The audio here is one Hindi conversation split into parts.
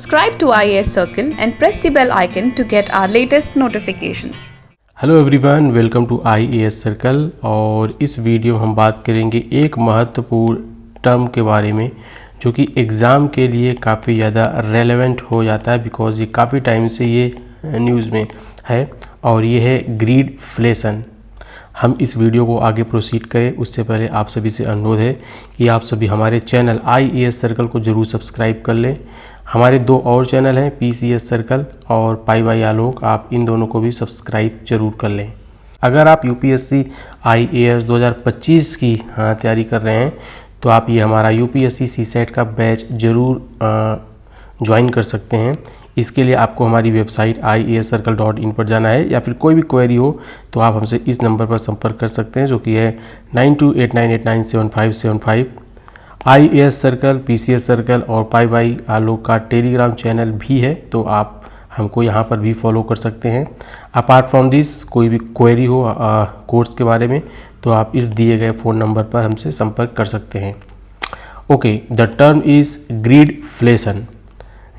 Subscribe to IAS Circle and press the bell icon to get our latest notifications. Hello everyone, welcome to IAS circle. और इस वीडियो में हम बात करेंगे एक महत्वपूर्ण टर्म के बारे में जो कि एग्ज़ाम के लिए काफ़ी ज़्यादा रेलेवेंट हो जाता है, बिकॉज ये काफ़ी टाइम से ये न्यूज़ में है और ये है ग्रीडफ्लेशन। हम इस वीडियो को आगे प्रोसीड करें उससे पहले आप सभी से अनुरोध है कि आप सभी हमारे चैनल IAS सर्कल को ज़रूर सब्सक्राइब कर लें। हमारे दो और चैनल हैं, PCS सर्कल और पाई बाई आलोक, आप इन दोनों को भी सब्सक्राइब जरूर कर लें। अगर आप UPSC IAS 2025 की तैयारी कर रहे हैं तो आप ये हमारा UPSC CSET का बैच ज़रूर ज्वाइन कर सकते हैं। इसके लिए आपको हमारी वेबसाइट iascircle.in पर जाना है, या फिर कोई भी क्वेरी हो तो आप हमसे इस नंबर पर संपर्क कर सकते हैं जो कि है 9289897575। IAS सर्कल, PCS सर्कल और पाई बाई आलोक का टेलीग्राम चैनल भी है, तो आप हमको यहाँ पर भी फॉलो कर सकते हैं। अपार्ट फ्रॉम दिस कोई भी क्वेरी हो कोर्स के बारे में तो आप इस दिए गए फ़ोन नंबर पर हमसे संपर्क कर सकते हैं। Okay, the term is greedflation.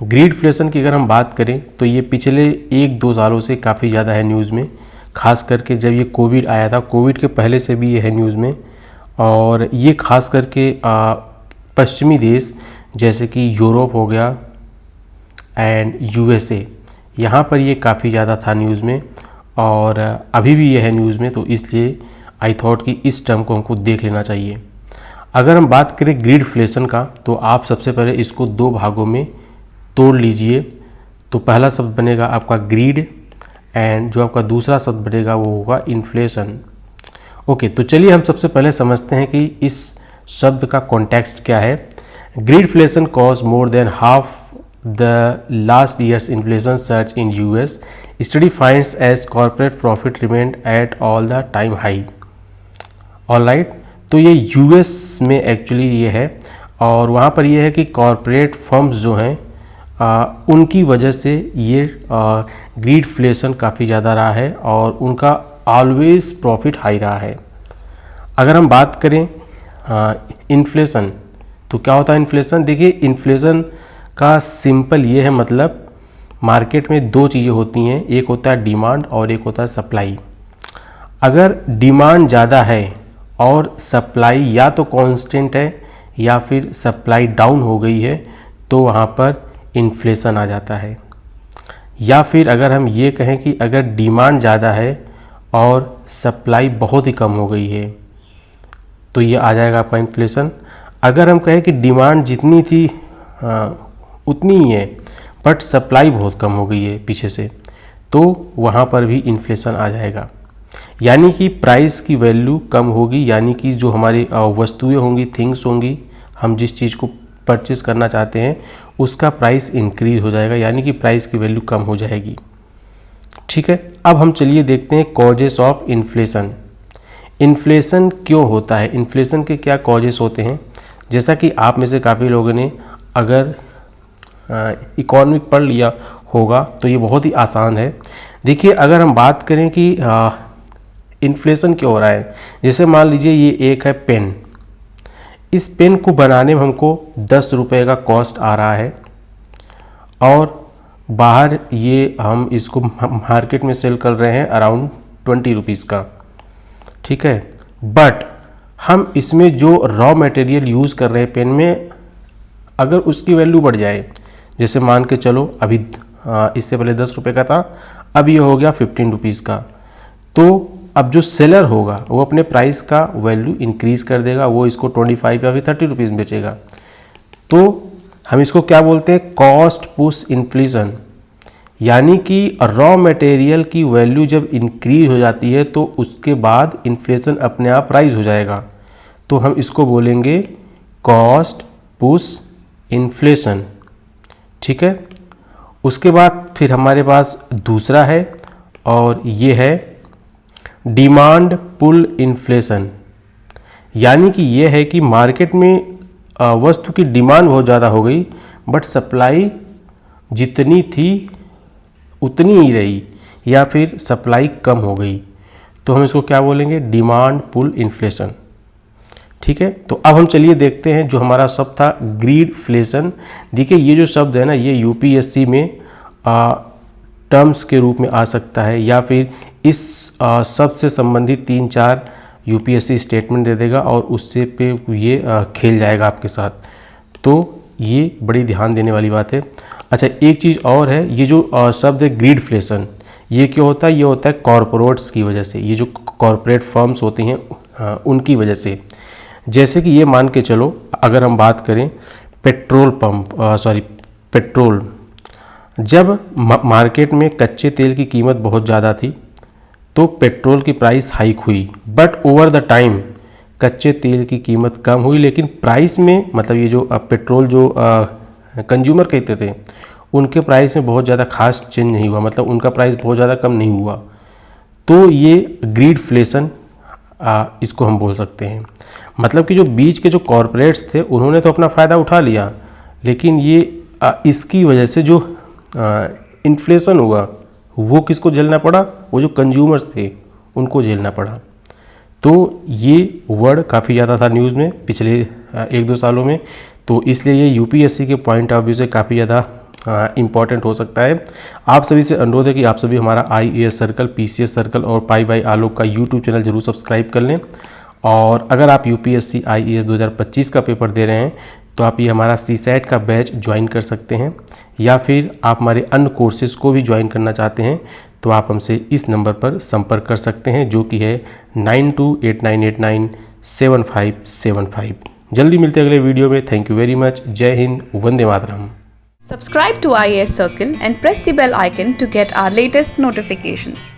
Greedflation की अगर हम बात करें तो ये पिछले 1-2 सालों से काफ़ी ज़्यादा है न्यूज़ में, ख़ास करके जब ये कोविड आया था, कोविड के पहले से भी ये है न्यूज़ में। और ये ख़ास करके पश्चिमी देश जैसे कि यूरोप हो गया एंड USA, यहाँ पर ये काफ़ी ज़्यादा था न्यूज़ में और अभी भी ये है न्यूज़ में, तो इसलिए आई थॉट कि इस टर्म को हमको देख लेना चाहिए। अगर हम बात करें ग्रीडफ्लेशन का तो आप सबसे पहले इसको 2 भागों में तोड़ लीजिए। तो पहला शब्द बनेगा आपका ग्रीड एंड जो आपका दूसरा शब्द बनेगा वो होगा इन्फ्लेशन। ओके, तो चलिए हम सबसे पहले समझते हैं कि इस शब्द का कॉन्टेक्स्ट क्या है। Greedflation cause more than half the last year's inflation search in US। Study finds as corporate profit remained at all the time high. Alright, तो ये US में एक्चुअली ये है और वहाँ पर ये है कि कॉर्पोरेट फर्म्स जो हैं उनकी वजह से ये ग्रीडफ्लेशन काफ़ी ज़्यादा रहा है और उनका ऑलवेज प्रॉफिट हाई रहा है। अगर हम बात करें इन्फ्लेशन, तो क्या होता है इन्फ्लेशन? देखिए, इन्फ्लेशन का सिंपल ये है मतलब मार्केट में 2 चीज़ें होती हैं, एक होता है डिमांड और एक होता है सप्लाई। अगर डिमांड ज़्यादा है और सप्लाई या तो कांस्टेंट है या फिर सप्लाई डाउन हो गई है तो वहाँ पर इन्फ्लेशन आ जाता है। या फिर अगर हम ये कहें कि अगर डिमांड ज़्यादा है और सप्लाई बहुत ही कम हो गई है तो ये आ जाएगा आपका इन्फ्लेशन। अगर हम कहें कि डिमांड जितनी थी उतनी ही है बट सप्लाई बहुत कम हो गई है पीछे से, तो वहाँ पर भी इन्फ्लेशन आ जाएगा। यानी कि प्राइस की वैल्यू कम होगी, यानी कि जो हमारी वस्तुएं होंगी, थिंग्स होंगी, हम जिस चीज़ को परचेस करना चाहते हैं उसका प्राइस इंक्रीज हो जाएगा, यानी कि प्राइस की वैल्यू कम हो जाएगी। ठीक है, अब हम चलिए देखते हैं कॉजेस ऑफ इन्फ्लेशन। इन्फ्लेशन क्यों होता है, इन्फ्लेशन के क्या कॉजेस होते हैं। जैसा कि आप में से काफ़ी लोगों ने अगर इकोनॉमिक पढ़ लिया होगा तो ये बहुत ही आसान है। देखिए, अगर हम बात करें कि इन्फ्लेशन क्यों हो रहा है, जैसे मान लीजिए ये एक है पेन। इस पेन को बनाने में हमको 10 रुपये का कॉस्ट आ रहा है और बाहर ये हम इसको मार्केट में सेल कर रहे हैं अराउंड 20 रुपीज़ का। ठीक है, बट हम इसमें जो रॉ मटेरियल यूज़ कर रहे हैं पेन में, अगर उसकी वैल्यू बढ़ जाए, जैसे मान के चलो अभी इससे पहले 10 रुपये का था, अब ये हो गया 15 रुपीज़ का, तो अब जो सेलर होगा वो अपने प्राइस का वैल्यू इंक्रीज़ कर देगा, वो इसको 25 या फिर 30 रुपीज़ में बेचेगा। तो हम इसको क्या बोलते हैं? Cost push inflation. यानी कि रॉ मटेरियल की वैल्यू जब इंक्रीज हो जाती है तो उसके बाद इन्फ्लेशन अपने आप राइज हो जाएगा, तो हम इसको बोलेंगे कॉस्ट पुश इन्फ्लेशन। ठीक है, उसके बाद फिर हमारे पास दूसरा है और ये है डिमांड पुल इन्फ्लेशन। यानी कि ये है कि मार्केट में वस्तु की डिमांड बहुत ज़्यादा हो गई बट सप्लाई जितनी थी उतनी ही रही या फिर सप्लाई कम हो गई, तो हम इसको क्या बोलेंगे? Demand pull inflation. ठीक है, तो अब हम चलिए देखते हैं जो हमारा शब्द था ग्रीडफ्लेशन। देखिए ये जो शब्द है ना, ये यूपीएससी में टर्म्स के रूप में आ सकता है, या फिर इस शब्द से संबंधित 3-4 यूपीएससी स्टेटमेंट दे देगा और उससे पे ये खेल जाएगा आपके साथ। तो ये बड़ी ध्यान देने वाली बात है। अच्छा, एक चीज़ और है, ये जो शब्द है ग्रीडफ्लेशन, ये क्या होता है? ये होता है कॉरपोरेट्स की वजह से, ये जो कॉरपोरेट फर्म्स होती हैं उनकी वजह से। जैसे कि ये मान के चलो, अगर हम बात करें पेट्रोल, जब मार्केट में कच्चे तेल की कीमत बहुत ज़्यादा थी तो पेट्रोल की प्राइस हाइक हुई, बट ओवर द टाइम कच्चे तेल की कीमत कम हुई, लेकिन प्राइस में, मतलब ये जो पेट्रोल जो कंज्यूमर कहते थे उनके प्राइस में बहुत ज़्यादा खास चेंज नहीं हुआ, मतलब उनका प्राइस बहुत ज़्यादा कम नहीं हुआ। तो ये ग्रीडफ्लेशन इसको हम बोल सकते हैं। मतलब कि जो बीच के जो कॉरपोरेट्स थे उन्होंने तो अपना फ़ायदा उठा लिया, लेकिन ये इसकी वजह से जो इन्फ्लेशन हुआ वो किसको झेलना पड़ा? वो जो कंज्यूमर्स थे उनको झेलना पड़ा। तो ये वर्ड काफ़ी ज़्यादा था न्यूज़ में पिछले 1-2 सालों में, तो इसलिए ये यूपीएससी के पॉइंट ऑफ व्यू से काफ़ी ज़्यादा इम्पॉर्टेंट हो सकता है। आप सभी से अनुरोध है कि आप सभी हमारा IAS सर्कल, PCS सर्कल और पाई बाई आलोक का YouTube चैनल जरूर सब्सक्राइब कर लें। और अगर आप यूपीएससी IAS 2025 का पेपर दे रहे हैं तो आप ये हमारा CSAT का बैच ज्वाइन कर सकते हैं, या फिर आप हमारे अन्य कोर्सेज़ को भी ज्वाइन करना चाहते हैं तो आप हमसे इस नंबर पर संपर्क कर सकते हैं, जो कि है 9289897575। जल्दी मिलते हैं अगले वीडियो में। Thank you very much. जय Hind, Vande Mataram. Subscribe to IAS Circle and press the bell icon to get our latest notifications.